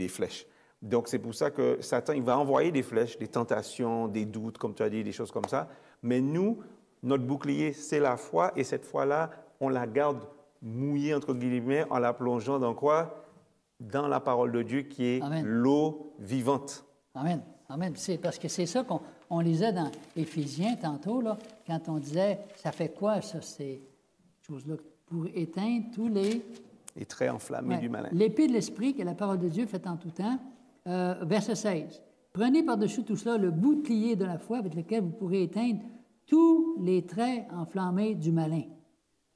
flèches. Donc, c'est pour ça que Satan, il va envoyer des flèches, des tentations, des doutes, comme tu as dit, des choses comme ça. Mais nous, notre bouclier, c'est la foi. Et cette foi-là, on la garde mouillée, entre guillemets, en la plongeant dans quoi? Dans la parole de Dieu qui est l'eau vivante. Amen. Amen. C'est parce que c'est ça qu'on lisait dans Éphésiens tantôt, là, quand on disait, ça fait quoi, ça, ces choses-là? Pour éteindre tous les traits enflammés du malin. L'épée de l'esprit, qui est la parole de Dieu faite en tout temps. Verset 16. Prenez par-dessus tout cela le bouclier de la foi avec lequel vous pourrez éteindre tous les traits enflammés du malin.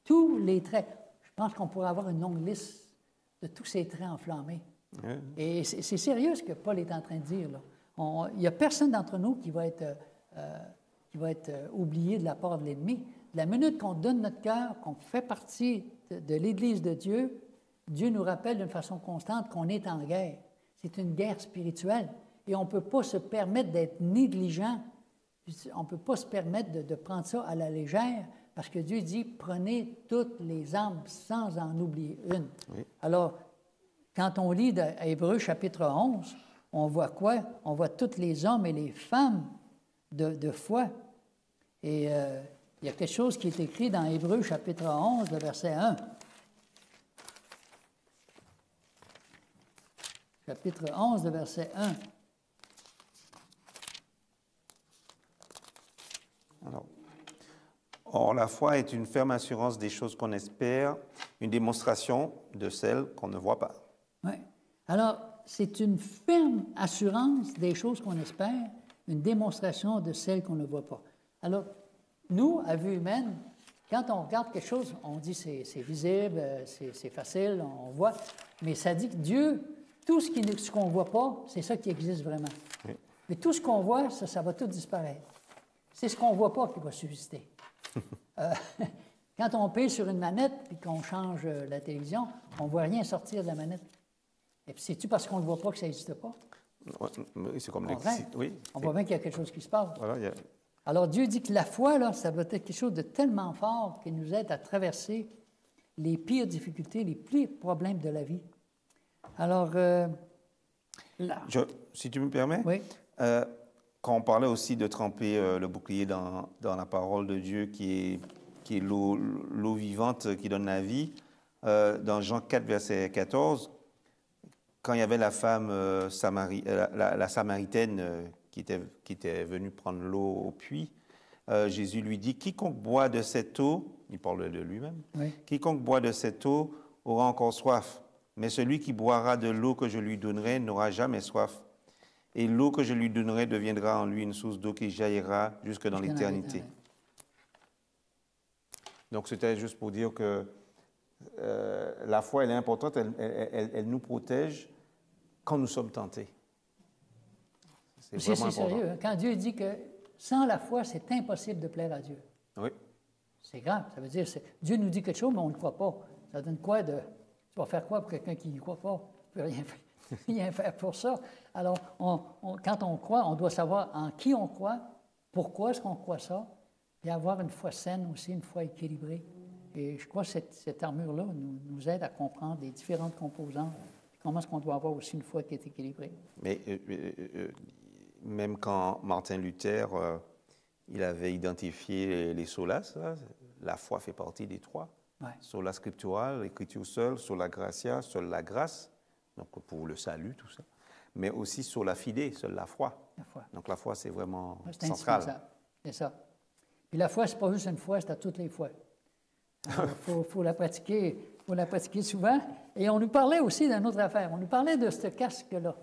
Tous les traits. Je pense qu'on pourrait avoir une longue liste de tous ces traits enflammés. Et c'est sérieux ce que Paul est en train de dire, là. Il n'y a personne d'entre nous qui va être oublié de la part de l'ennemi. La minute qu'on donne notre cœur, qu'on fait partie de l'Église de Dieu, Dieu nous rappelle d'une façon constante qu'on est en guerre. C'est une guerre spirituelle. Et on ne peut pas se permettre d'être négligent. On ne peut pas se permettre de prendre ça à la légère, parce que Dieu dit, prenez toutes les armes sans en oublier une. Oui. Alors, quand on lit Hébreux chapitre 11, on voit quoi? On voit tous les hommes et les femmes de foi. Et il y a quelque chose qui est écrit dans Hébreux chapitre 11, le verset 1. Chapitre 11, le verset 1. Alors, or, la foi est une ferme assurance des choses qu'on espère, une démonstration de celles qu'on ne voit pas. Oui. Alors, c'est une ferme assurance des choses qu'on espère, une démonstration de celles qu'on ne voit pas. Alors, nous, à vue humaine, quand on regarde quelque chose, on dit c'est visible, c'est facile, on voit, mais ça dit que Dieu, tout ce qu'on ne voit pas, c'est ça qui existe vraiment. Oui. Mais tout ce qu'on voit, ça va tout disparaître. C'est ce qu'on ne voit pas qui va subsister. Quand on pèse sur une manette et qu'on change la télévision, on ne voit rien sortir de la manette. Et puis, c'est-tu parce qu'on ne voit pas que ça n'existe pas? Oui, c'est comme l'électricité. Oui. On voit bien qu'il y a quelque chose qui se passe. Voilà, Alors, Dieu dit que la foi, là, ça doit être quelque chose de tellement fort qui nous aide à traverser les pires difficultés, les pires problèmes de la vie. Alors, si tu me permets, oui. Quand on parlait aussi de tremper le bouclier dans la parole de Dieu qui est l'eau vivante qui donne la vie, dans Jean 4, verset 14, quand il y avait la femme la Samaritaine qui était venue prendre l'eau au puits, Jésus lui dit, quiconque boit de cette eau, il parle de lui-même, Oui. Quiconque boit de cette eau aura encore soif, mais celui qui boira de l'eau que je lui donnerai n'aura jamais soif. Et l'eau que je lui donnerai deviendra en lui une source d'eau qui jaillira jusque dans l'éternité. Donc, c'était juste pour dire que la foi, elle est importante, elle nous protège quand nous sommes tentés. C'est vraiment important. Sérieux. Hein? Quand Dieu dit que sans la foi, c'est impossible de plaire à Dieu. Oui. C'est grave. Ça veut dire Dieu nous dit quelque chose, mais on ne croit pas. Ça donne quoi de... Tu vas faire quoi pour quelqu'un qui ne croit pas? Tu ne peux rien faire pour ça. Alors, quand on croit, on doit savoir en qui on croit, pourquoi est-ce qu'on croit ça, et avoir une foi saine aussi, une foi équilibrée. Et je crois que cette armure-là nous aide à comprendre les différentes composantes, comment est-ce qu'on doit avoir aussi une foi qui est équilibrée. Mais même quand Martin Luther, il avait identifié les solas, la foi fait partie des trois. Ouais. Sola scriptura, l'écriture seule, sola gratia, seule la grâce, donc pour le salut, tout ça. Mais aussi sola fide, seule la foi. La foi. Donc la foi, c'est vraiment central. C'est ça. Puis la foi, ce n'est pas juste une fois, c'est à toutes les fois. Il faut la pratiquer souvent. Et on nous parlait aussi d'une autre affaire. On nous parlait de ce casque-là.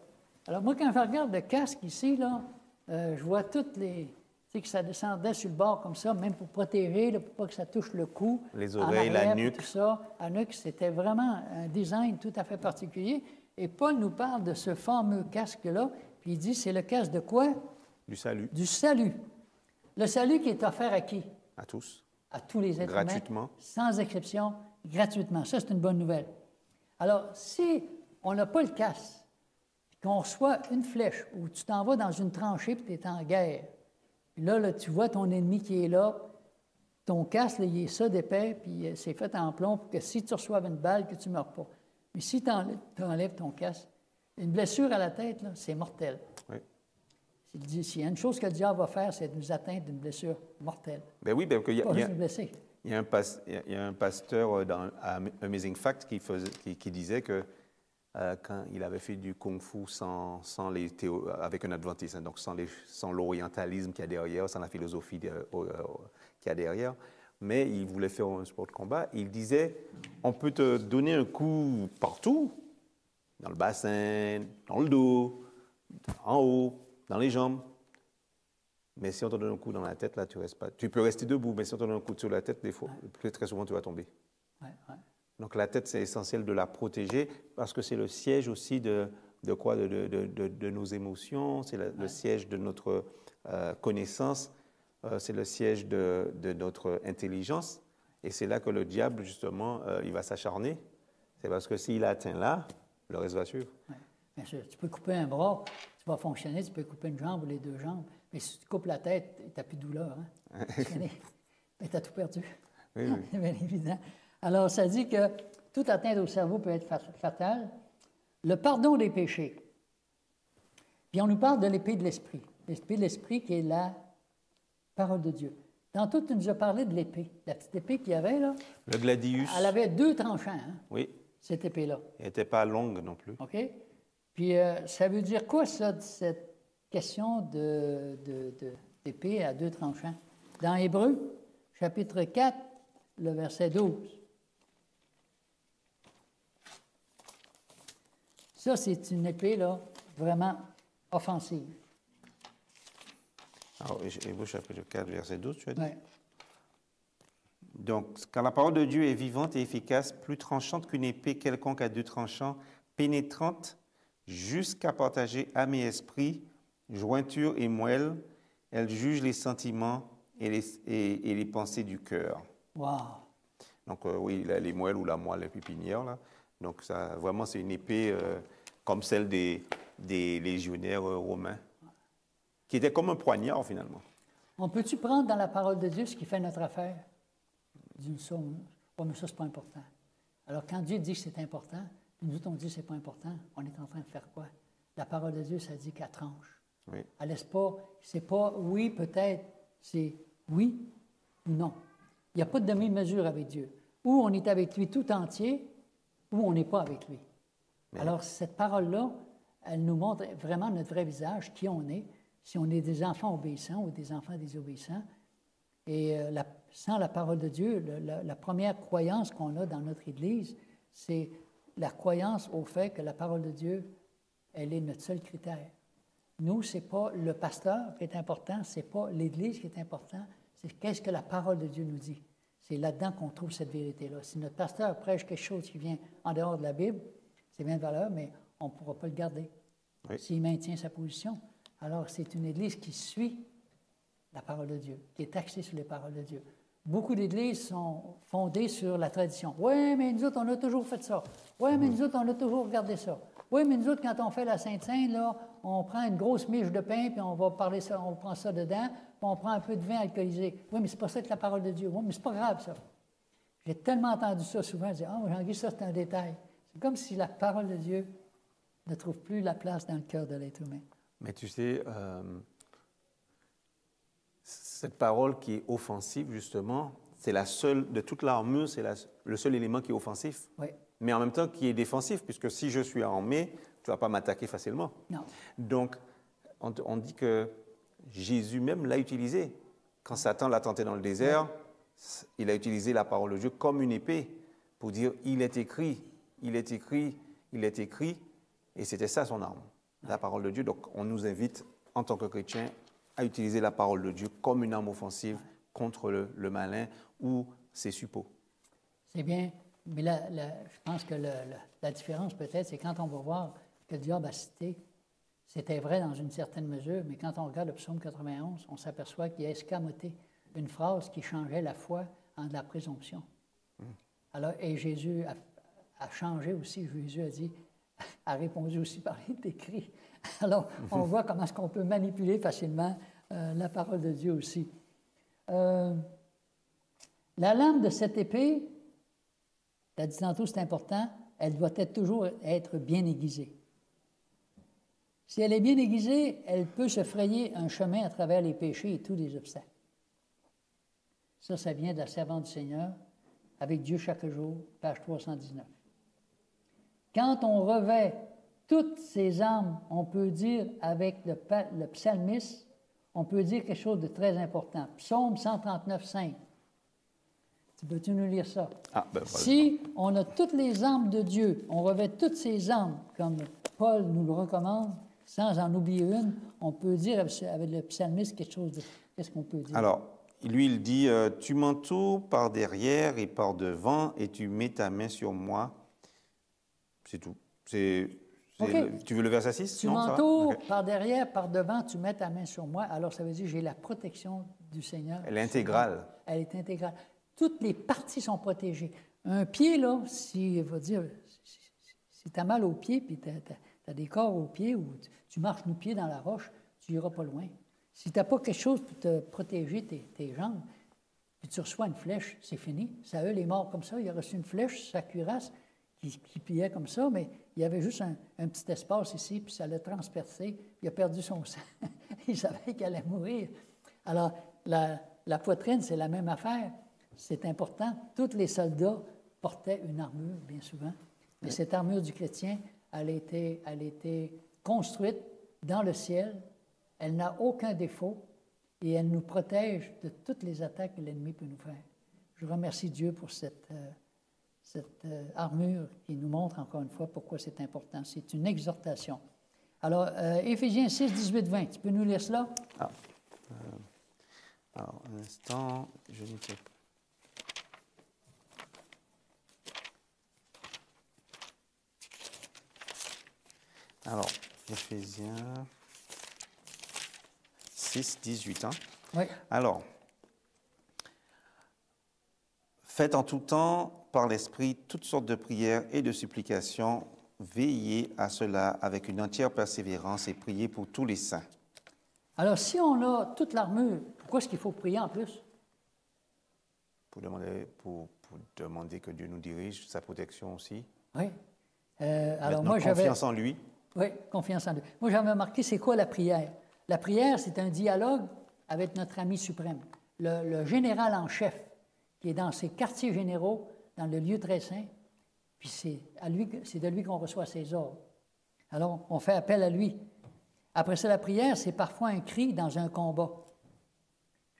Alors moi, quand je regarde le casque ici, là, je vois toutes les... Tu sais, que ça descendait sur le bord comme ça, même pour protéger, là, pour pas que ça touche le cou. Les oreilles, la nuque. Tout ça. La nuque, c'était vraiment un design tout à fait particulier. Et Paul nous parle de ce fameux casque-là, puis il dit, c'est le casque de quoi? Du salut. Du salut. Le salut qui est offert à qui? À tous. À tous les êtres gratuitement. Humains, sans exception, gratuitement. Ça, c'est une bonne nouvelle. Alors, si on n'a pas le casque, qu'on reçoit une flèche, ou tu t'en vas dans une tranchée puis tu es en guerre, puis là, tu vois ton ennemi qui est là, ton casque, là, il est ça d'épais, puis c'est fait en plomb pour que si tu reçoives une balle, que tu ne meurs pas. Mais si tu enlèves ton casque, une blessure à la tête, là, c'est mortel. Oui. S'il y a une chose que le diable va faire, c'est de nous atteindre d'une blessure mortelle. Ben oui, parce qu'il y y a un pasteur dans Amazing Fact qui disait que quand il avait fait du kung-fu avec un adventiste, hein, donc sans l'orientalisme qu'il y a derrière, sans la philosophie qu'il y a derrière, mais il voulait faire un sport de combat, il disait, on peut te donner un coup partout, dans le bassin, dans le dos, en haut, dans les jambes. Mais si on te donne un coup dans la tête, là, tu restes pas. Tu peux rester debout, mais si on te donne un coup sur la tête, très souvent, tu vas tomber. Ouais. Donc, la tête, c'est essentiel de la protéger parce que c'est le siège aussi de quoi? De nos émotions, c'est le siège de notre connaissance, c'est le siège de notre intelligence. Et c'est là que le diable, justement, il va s'acharner. C'est parce que s'il atteint là, le reste va suivre. Ouais. Bien sûr, tu peux couper un bras, tu vas fonctionner, tu peux couper une jambe ou les deux jambes. Mais si tu coupes la tête, tu n'as plus de douleur. Hein? Mais tu as tout perdu. Oui. C'est bien évident. Alors, ça dit que toute atteinte au cerveau peut être fatale. Le pardon des péchés. Puis on nous parle de l'épée de l'esprit. L'épée de l'esprit qui est la parole de Dieu. Tantôt, tu nous as parlé de l'épée. La petite épée qu'il y avait, là. Le gladius. Elle avait 2 tranchants, hein, Oui, cette épée-là. elle n'était pas longue non plus. OK? Puis, ça veut dire quoi, ça, cette question d'épée à 2 tranchants? Dans Hébreux, chapitre 4, le verset 12. Ça, c'est une épée, là, vraiment offensive. Alors, Hébreux chapitre 4, verset 12, tu as dit? Oui. Donc, car la parole de Dieu est vivante et efficace, plus tranchante qu'une épée quelconque à 2 tranchants, pénétrante jusqu'à partager âme et esprit, jointure et moelle. Elle juge les sentiments et les pensées du cœur. Wow! Donc, oui, les moelles ou la moelle, les pépinières, là. Donc, ça, vraiment, c'est une épée comme celle des légionnaires romains, qui était comme un poignard, finalement. On peut-tu prendre dans la parole de Dieu ce qui fait notre affaire? D'une somme. Oh, mais ça, c'est pas important. Alors, quand Dieu dit que c'est important, nous autres, on dit que c'est pas important, on est en train de faire quoi? La parole de Dieu, ça dit qu'elle tranche. Oui. Elle laisse pas, c'est pas oui, peut-être, c'est oui ou non. Il n'y a pas de demi-mesure avec Dieu. Ou on est avec lui tout entier, ou on n'est pas avec lui. Mais... Alors, cette parole-là, elle nous montre vraiment notre vrai visage, qui on est, si on est des enfants obéissants ou des enfants désobéissants. Et sans la parole de Dieu, la première croyance qu'on a dans notre Église, c'est la croyance au fait que la parole de Dieu, elle est notre seul critère. Nous, ce n'est pas le pasteur qui est important, ce n'est pas l'Église qui est important, c'est qu'est-ce que la parole de Dieu nous dit. C'est là-dedans qu'on trouve cette vérité-là. Si notre pasteur prêche quelque chose qui vient en dehors de la Bible, c'est bien de valeur, mais on ne pourra pas le garder. Oui. S'il maintient sa position. Alors, c'est une Église qui suit la parole de Dieu, qui est axée sur les paroles de Dieu. Beaucoup d'églises sont fondées sur la tradition. Oui, mais nous autres, on a toujours fait ça. Oui, mais nous autres, on a toujours regardé ça. Oui, mais nous autres, quand on fait la Sainte-Sainte, là, on prend une grosse miche de pain, puis on va parler ça, on prend ça dedans, puis on prend un peu de vin alcoolisé. Oui, mais c'est pas ça que la parole de Dieu. Oui, mais c'est pas grave, ça. J'ai tellement entendu ça souvent, je dis, ah, Jean-Guy, ça, c'est un détail. C'est comme si la parole de Dieu ne trouve plus la place dans le cœur de l'être humain. Mais tu sais, cette parole qui est offensive, justement, c'est la seule, de toute l'armure, c'est le seul élément qui est offensif. Oui. Mais en même temps qui est défensif, puisque si je suis armé, tu ne vas pas m'attaquer facilement. Non. Donc, on dit que Jésus même l'a utilisé. Quand Satan l'a tenté dans le désert, il a utilisé la parole de Dieu comme une épée pour dire « il est écrit, il est écrit, il est écrit ». Et c'était ça son arme, la parole de Dieu. Donc, on nous invite, en tant que chrétiens, à utiliser la parole de Dieu comme une arme offensive contre le malin ou ses suppôts. C'est bien, mais je pense que la différence peut-être, c'est quand on va voir que le diable a cité, c'était vrai dans une certaine mesure, mais quand on regarde le psaume 91, on s'aperçoit qu'il a escamoté une phrase qui changeait la foi en de la présomption. Alors, et Jésus a changé aussi, Jésus a répondu aussi par les écrits. Alors, on voit comment est-ce qu'on peut manipuler facilement la parole de Dieu aussi. La lame de cette épée, tu as dit tantôt, c'est important, elle doit toujours être bien aiguisée. Si elle est bien aiguisée, elle peut se frayer un chemin à travers les péchés et tous les obstacles. Ça vient de la servante du Seigneur, avec Dieu chaque jour, page 319. Quand on revêt toutes ces armes, on peut dire avec le psalmiste, on peut dire quelque chose de très important. Psaume 139, 5. Peux-tu nous lire ça? Si on a toutes les armes de Dieu, on revêt toutes ces armes, comme Paul nous le recommande, sans en oublier une, on peut dire avec le psalmiste quelque chose de... Qu'est-ce qu'on peut dire? Alors, lui, il dit, tu m'entoures par derrière et par devant et tu mets ta main sur moi. C'est tout. Okay. Tu veux le verset 6? Tu m'entoures par derrière, par devant, tu mets ta main sur moi. Alors, ça veut dire que j'ai la protection du Seigneur. Elle est intégrale. Elle est intégrale. Toutes les parties sont protégées. Un pied, là, si tu as mal au pied, puis tu as des corps au pied, ou tu marches nu pied dans la roche, tu n'iras pas loin. Si tu n'as pas quelque chose pour te protéger tes jambes, puis tu reçois une flèche, c'est fini. Saül est mort comme ça. Il a reçu une flèche sur sa cuirasse qui pliait comme ça, mais il y avait juste un petit espace ici, puis ça l'a transpercé. Il a perdu son sang. Il savait qu'il allait mourir. Alors, la la poitrine, c'est la même affaire. C'est important. Tous les soldats portaient une armure, bien souvent. Mais cette armure du chrétien, elle a été construite dans le ciel. Elle n'a aucun défaut et elle nous protège de toutes les attaques que l'ennemi peut nous faire. Je remercie Dieu pour cette armure qui nous montre encore une fois pourquoi c'est important. C'est une exhortation. Alors, Éphésiens 6, 18, 20, tu peux nous lire cela? Alors, un instant, je n'étais pas. Alors, Éphésiens 6, 18. Hein? Oui. Alors, faites en tout temps, par l'Esprit, toutes sortes de prières et de supplications. Veillez à cela avec une entière persévérance et priez pour tous les saints. Alors, si on a toute l'armure, pourquoi est-ce qu'il faut prier en plus? Pour demander que Dieu nous dirige, sa protection aussi. Oui. Alors, moi, confiance en lui. Oui, confiance en lui. Moi, j'avais remarqué, c'est quoi la prière? La prière, c'est un dialogue avec notre ami suprême, le général en chef, qui est dans ses quartiers généraux, dans le lieu très saint. Puis c'est de lui qu'on reçoit ses ordres. Alors, on fait appel à lui. Après ça, la prière, c'est parfois un cri dans un combat.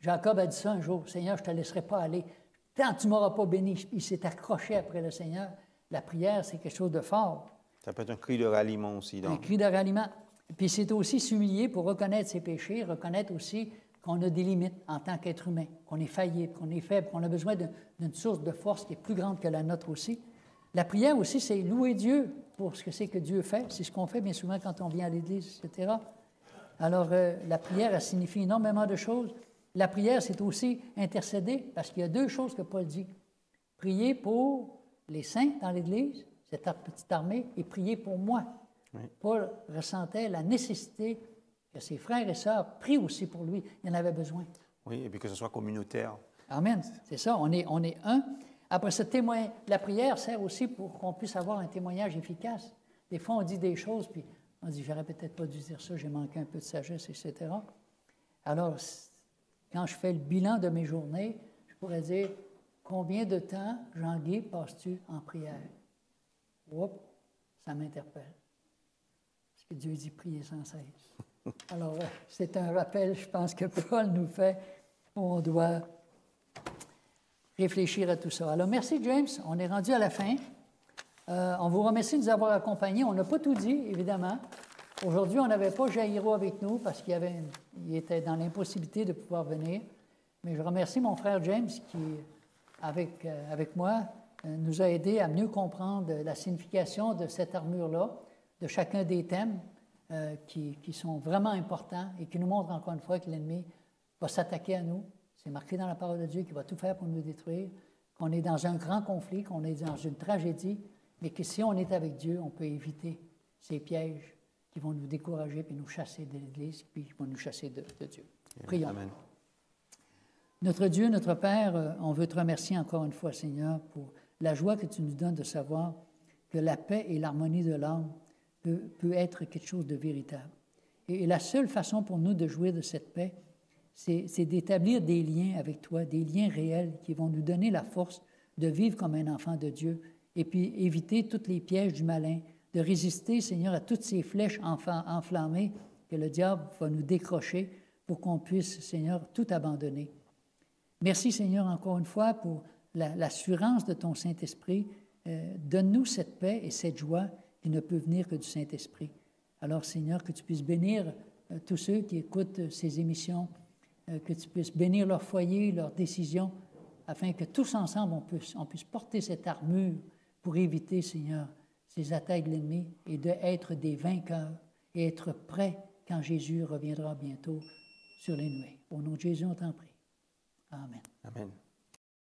Jacob a dit ça un jour, « Seigneur, je ne te laisserai pas aller. Tant que tu ne m'auras pas béni. » Il s'est accroché après le Seigneur. La prière, c'est quelque chose de fort. Ça peut être un cri de ralliement aussi. Un cri de ralliement. Puis c'est aussi s'humilier pour reconnaître ses péchés, reconnaître aussi qu'on a des limites en tant qu'être humain, qu'on est faillible, qu'on est faible, qu'on a besoin d'une source de force qui est plus grande que la nôtre aussi. La prière aussi, c'est louer Dieu pour ce que c'est que Dieu fait. C'est ce qu'on fait bien souvent quand on vient à l'Église, etc. Alors, la prière, elle signifie énormément de choses. La prière, c'est aussi intercéder, parce qu'il y a deux choses que Paul dit. Prier pour les saints dans l'Église, cette petite armée, et prier pour moi. Oui. Paul ressentait la nécessité que ses frères et sœurs prient aussi pour lui. Il en avait besoin. Oui, et puis que ce soit communautaire. Amen. C'est ça, on est un. Après ce témoin, la prière sert aussi pour qu'on puisse avoir un témoignage efficace. Des fois, on dit des choses, puis on dit, j'aurais peut-être pas dû dire ça, j'ai manqué un peu de sagesse, etc. Alors, quand je fais le bilan de mes journées, je pourrais dire, combien de temps, Jean-Guy, passes-tu en prière? Oups, ça m'interpelle. Parce que Dieu dit, priez sans cesse. Alors, c'est un rappel, je pense, que Paul nous fait, où on doit réfléchir à tout ça. Alors, merci, James. On est rendu à la fin. On vous remercie de nous avoir accompagnés. On n'a pas tout dit, évidemment. Aujourd'hui, on n'avait pas Jairo avec nous parce qu'il était dans l'impossibilité de pouvoir venir. Mais je remercie mon frère James qui, avec moi, nous a aidés à mieux comprendre la signification de cette armure-là, de chacun des thèmes qui sont vraiment importants et qui nous montrent encore une fois que l'ennemi va s'attaquer à nous. C'est marqué dans la parole de Dieu qu'il va tout faire pour nous détruire, qu'on est dans un grand conflit, qu'on est dans une tragédie, mais que si on est avec Dieu, on peut éviter ces pièges qui vont nous décourager puis nous chasser de l'Église, puis qui vont nous chasser de Dieu. Prions. Amen. Notre Dieu, notre Père, on veut te remercier encore une fois, Seigneur, pour la joie que tu nous donnes de savoir que la paix et l'harmonie de l'âme peut être quelque chose de véritable. Et la seule façon pour nous de jouir de cette paix, c'est d'établir des liens avec toi, des liens réels qui vont nous donner la force de vivre comme un enfant de Dieu et puis éviter tous les pièges du malin, de résister, Seigneur, à toutes ces flèches enflammées que le diable va nous décrocher pour qu'on puisse, Seigneur, tout abandonner. Merci, Seigneur, encore une fois, pour l'assurance de ton Saint-Esprit. Donne-nous cette paix et cette joie qui ne peut venir que du Saint-Esprit. Alors, Seigneur, que tu puisses bénir tous ceux qui écoutent ces émissions, que tu puisses bénir leur foyer, leurs décisions, afin que tous ensemble, on puisse porter cette armure pour éviter, Seigneur, ces attaques de l'ennemi et d'être des vainqueurs et être prêts quand Jésus reviendra bientôt sur les nuées. Au nom de Jésus, on t'en prie. Amen. Amen.